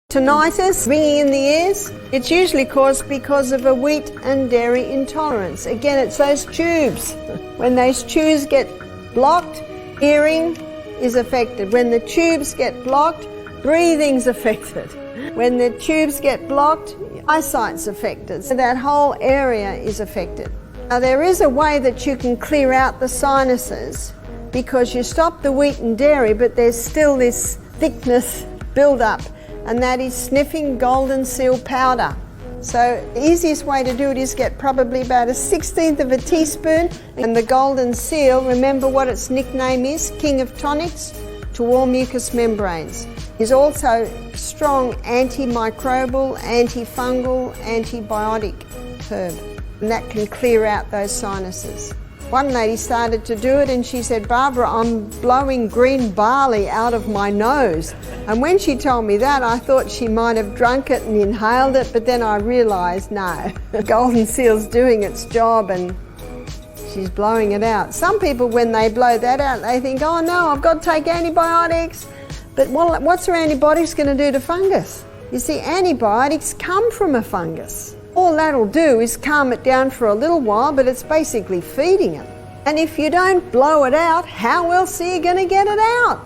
Tinnitus, ringing in the ears, it's usually caused because of a wheat and dairy intolerance. Again, it's those tubes. When those tubes get blocked, hearing is affected. When the tubes get blocked, breathing's affected. When the tubes get blocked, eyesight's affected. So that whole area is affected. Now there is a way that you can clear out the sinuses because you stop the wheat and dairy, but there's still this thickness build up, and that is sniffing golden seal powder. So the easiest way to do it is get probably about 1/16 of a teaspoon, and the golden seal, remember what its nickname is, king of tonics to all mucous membranes, is also strong antimicrobial, antifungal, antibiotic herb, and that can clear out those sinuses. One lady started to do it and she said, "Barbara, I'm blowing green barley out of my nose." And when she told me that, I thought she might have drunk it and inhaled it, but then I realised, no, the golden seal's doing its job and she's blowing it out. Some people, when they blow that out, they think, oh no, I've got to take antibiotics. But what's our antibiotics going to do to fungus? You see, antibiotics come from a fungus. All that'll do is calm it down for a little while, but it's basically feeding it. And if you don't blow it out, how else are you going to get it out?